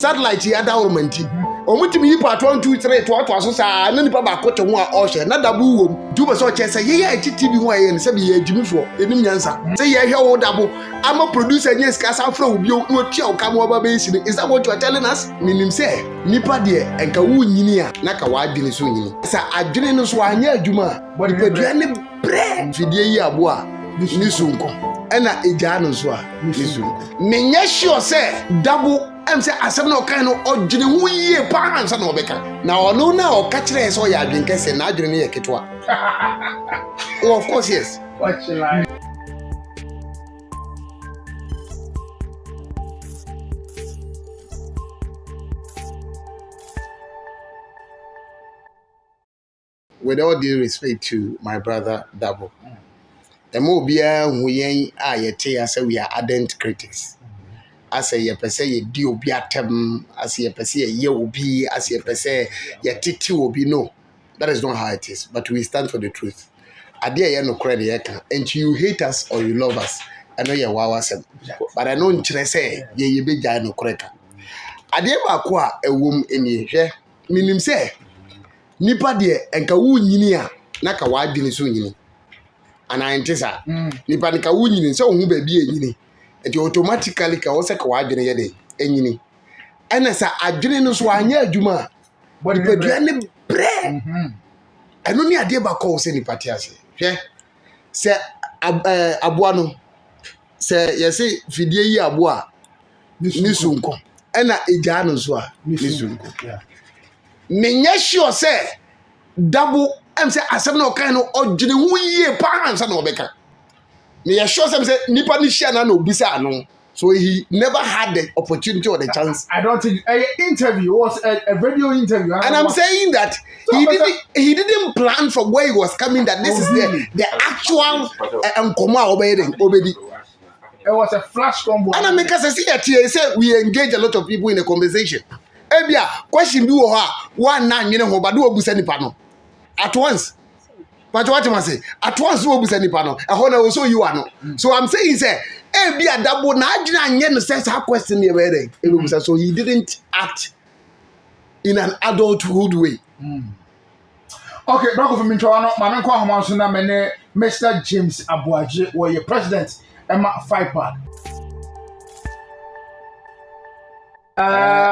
satellite here that woman ti omutimi yi part 1 2 3 to aso sa na nipa ba kote ho a o hye na Dabo wom du be so che say ye TV ho aye ne se be ye adwumifo enim nyansa say ye hwe wo Dabo ama producer nye skasa afra obi no tia o kam oba be isi is that what you are telling us minim say nipa de enka wo nyini a na ka wa adwene so nyini sa adwene no so anya adwuma body peduane bre fidie yi abo a ni sunko ena eja no so a ni sunko menye sure say Dabo am say asem na okan no odwene hu yie pa ansa na obeka na ono na o ka kire so ya adwenkese na adwene ye ketwa oh of course yes what you like with all due respect to my brother Dabo the mo bia hu yen a yete ase we are ardent critics as ye pese ye di obi atem as ye pese ye obi as ye pese ye titi obi no that is not how it is but we stand for the truth ade ye no credit ye kan and you hate us or you love us I know ye wawa sem but I know nkyere say ye be gya no credit ade ba ko a ewom eni hwe minim say nipa de enka wu nyini a na ka wa adwene so nyini ana ntesa nipa nka wu nyini say ohun ba bi enyini it automatically ka wo se ka wa adwene ye de enyini ena sa adwene no so anya adwuma body peduane bre eno ni ade ba ko se nipa ti ase hwe se aboa no se yesi fidie yi aboa ni sunko ena eja no so a ni sunko menye sure say Dabo am say asem na okan no odwene hu yie pa ansa na obeka me sure say nipa ni share na obisa ano so he never had the opportunity or the chance. I don't think interview was a video interview and I'm saying that he didn't plan from where he was coming that this is the actual obedi. It was a flash combo and I make us see that he said we engage a lot of people in a conversation. Ebia question bi wo ha one na nwene ho ba do obusa nipa no at once but what you must say at once do obusa nipa no e ho na so you are no so I'm saying say ebia Dabo na adwena anye no say that question e be dey ebusa so he didn't act in an adulthood way. Okay, back of me ntwa no ma me kwa homa so na me ne Mr. James Abuaje wo ye president Emma Five Bag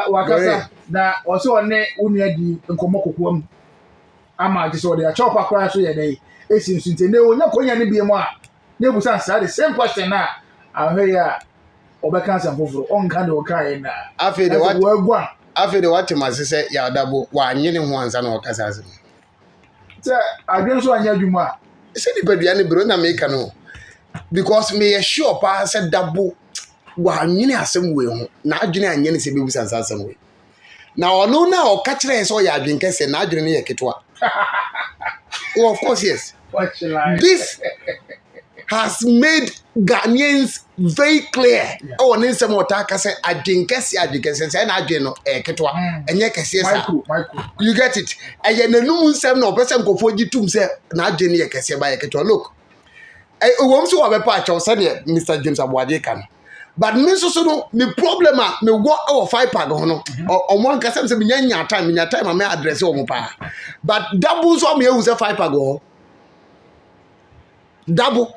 wakasa na also one unua di nkomo kokoam ama je so de a chop akwa so ye dey esinsu nte ne onya konya ne biem a ne busa sa the same question na ahwe ya obeka answer foforo onka de okai na afi de what must say Yaw Dabo wa anyene ho ansa na okasa asem se adwen so anya dwuma se di badua ne bro na make no because me sure pa say Dabo wa anyene asem we ho na adwene anyene se bebusa ansa asem we na ono na o ka kire so ya adwenkese na adwene ne ye ketwa oh, of course yes what you like this has made Ghanaians very clear oh ne nsem o ta ka say adwenkese say na adwene no ketwa enye kese sa you get it eye nanum nsem na opese nkofo gitum say na adwene ye kese ba ye ketwa look wom so wa be pa cha say Mr. James Abuaje kan but me so no me problem a me wo our 5 pack ho no omo anka say me nya time me address o mo pa but Dabo so me use 5 pack ho Dabo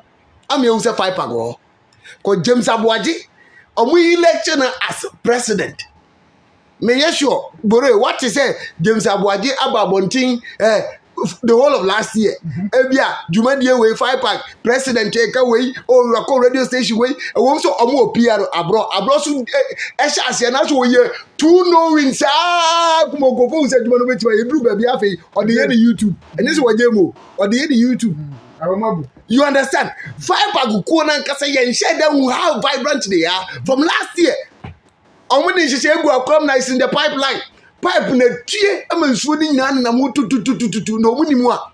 am use 5 pack ho ko James Abuaje omo election as president me sure bore what is say James Abuaje ababontin the whole of last year ebia jumadie we 5 pack president eka we o record radio station we won so omo PR abro so ehya ase na so ye two no wins kuma go fo say jumano betima ye duru ba bia fe o de ye ni YouTube enye so waje mo o de ye ni YouTube aromabu you understand 5 pack ko na nka say ye share them how vibrant they are from last year omo ni hye egu akom na is in the pipeline pipe na tue amansuo ni nyina na mu tututututu no mu nimu a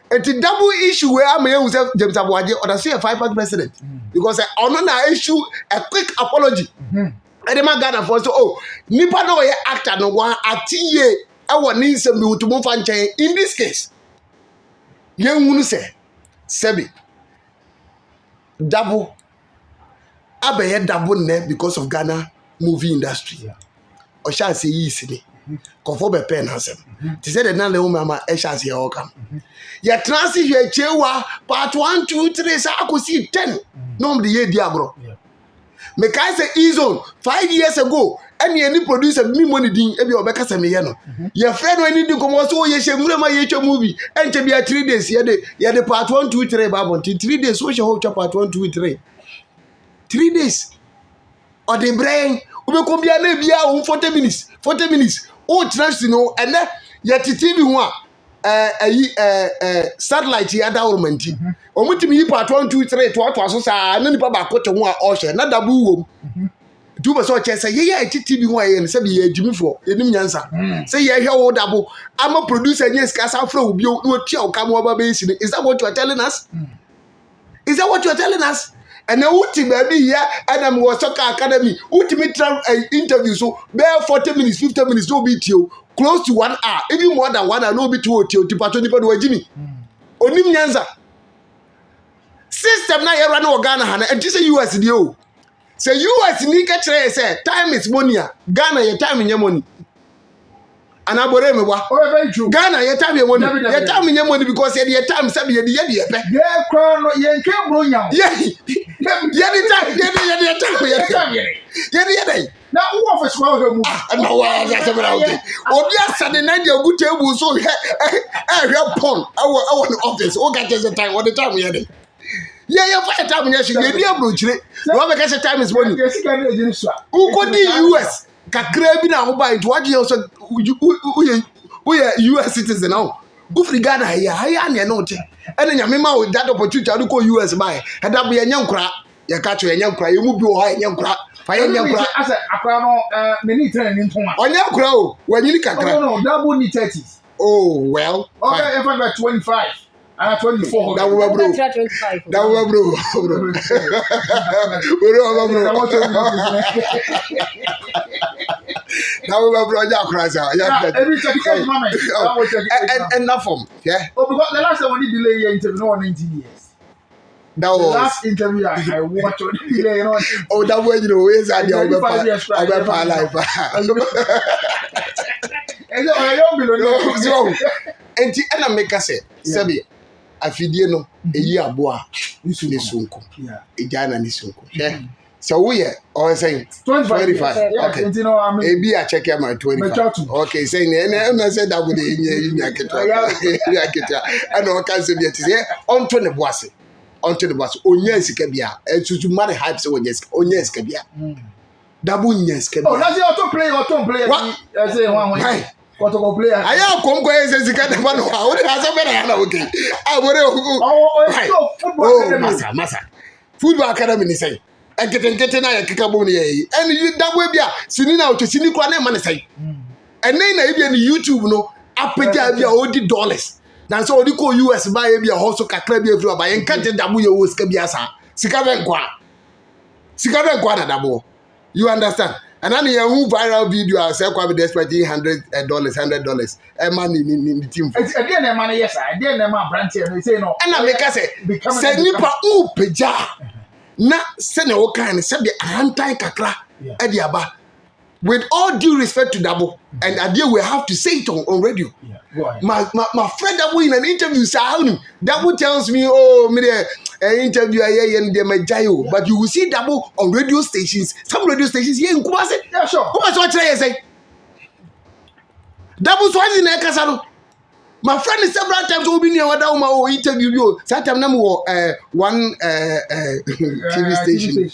enti Dabo issue where am you say James Abuaje or say a 5 pack president because ono na issue a quick apology and the man Ghana for so oh nipa no ye actor no wan atiye e woni nsem bi utumo fa nchen in this case ye hunu say sebi Dabo abeye Dabo ne because of Ghana movie industry or shall say easily. Confo be pen handsome. To say the nan mama shall see all come. Ya transit your chewa part 1, 2, 3, so I could see 10. No, the year diabro. Make I say Izone 5 years ago. Any producer me money din ebi obeka se me ye no your friend when you come so ye shemure ma ye movie and be 3 days ye the part 1 2 3 babon 3 days so she hold part 1 2 3 3 days or the brain ube ko bia na bia 40 minutes o trust no and ye TV ho satellite ya da ormanti o mutimi yi part 1 2 3 to so sa na nipa ba ko te ho a o hye na dabu wom do so che say ye TV ho aye say be adwumifo enim nyansa say ye hwe wo dabo ama producer nyes kasa afra obi no tia o kam oba be isi. Is that what you are telling us? Is that what you are telling us? And now uti baby here and I'm was soccer academy ultimate interview so bare 40 minutes 50 minutes no be tio close to 1 hour even more than 1 hour no be tio tipato nipa do wajimi onim nyansa system na ye run o Ghana ha na enti say US dey o. Say US ni ka kire say time is money. Ghana your time in your money. And abore me wa. Very true. Ghana your time your money. Your time in your money because your time say be ye dey pe. Yeah, crown ye nke bro nya. Yeah. Ye dey time ye dey. Na who office wa we mu. Na wa za se bra okay. Obi asade na dey good table so he pon. I the office. O ga the time. What the time ye dey. Yeah, for time yes, you be able to chile. No make say time is money. Who go the US? Kakra bi na ho buy to what you also US citizen now. Who free Ghana here? Haya na no te. And nyame ma with that opportunity to go US buy. And that be enyan kra. Ya ka cho enyan kra. You mu bi o ha enyan kra. Fa enyan kra. Asa akra no me ni train ni ntoma. Onyan kra o. Wanyi ni kakra. No, Dabo ni 30s. Oh, well. Okay, if I'm 25. 24. That was bro. That was bro. That was bro. Yeah, crazy. Yeah. And that form. Yeah. Oh, because the last time when you delay your interview, no 19 years. That was the last interview I watched on the delay. Oh, that way you know where's that? And I make us say, Sabi. Afidie no eyi aboa nisunko ejana nisunko so we are saying 25 okay ebi a check my 25 okay saying na say that would nya ketwa and o can say it say onto the boase onya sika bia etutu mari hype say onya sika bia Dabo nya sika bia oh na say auto play I say one what to play? I am come go say sika da no ha o dey aso be na okay oh masa football academy ni say enkete na ya keka bom ni yi and you Dabo bia sini na o to sini kwa na ma ne say and na e bia ni YouTube no apagya bia o di dollars na so o di ko US buy bia ho so kakra bia firi ba enkete Dabo ye wo sika bia sa sika be kwa na Dabo you understand. And then you have viral video. I say, "Quite desperate, $100. Money in the team." Again, money yes, I didn't know brand here. Say no. And I make us say, "Say nipa upeja na say no kind say the anti kakra ediaba." With all due respect to Dabo, and idea we have to say it on radio. Yeah, my friend Dabo in an interview say, Dabo tells me, "Oh, me interview and they but you will see Dabo on radio stations. Some radio stations here in Kumasi. Yeah, sure. Who was what I say? Dabo-Swanzy na kasano. My friend is several times will be near what interview you. Sometimes I'm one TV station.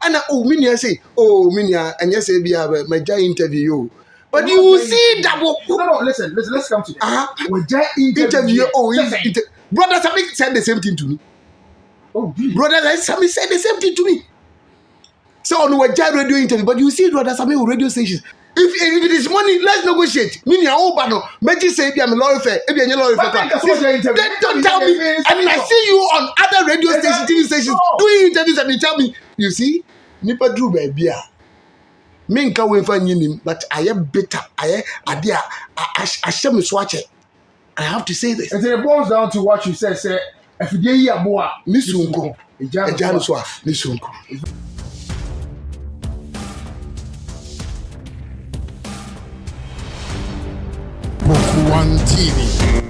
And Minia say, oh Minia, and yes, be my giant interview. But you will see Dabo. No, listen, let's come to that. We giant interview. Brother Sami said the same thing to me. Oh, really? Brother Sami said the same thing to me. So on a giant radio interview, but you see Brother Sami on radio stations. If it is money, let's negotiate. Meaning, oh, but no, Magic say, I'm a lawyer fair. If you're a lawyer fair, don't tell me. I mean, I see you on other radio stations, TV stations, doing interviews, and you tell me, you see, Nipa Drew baby. Me nka we fa nyinim, but I am bitter. I shame swatch it. I have to say this. And it boils down to what you said. Say, if you hear boa, nisunko, ejanu swa, nisunko. One TV.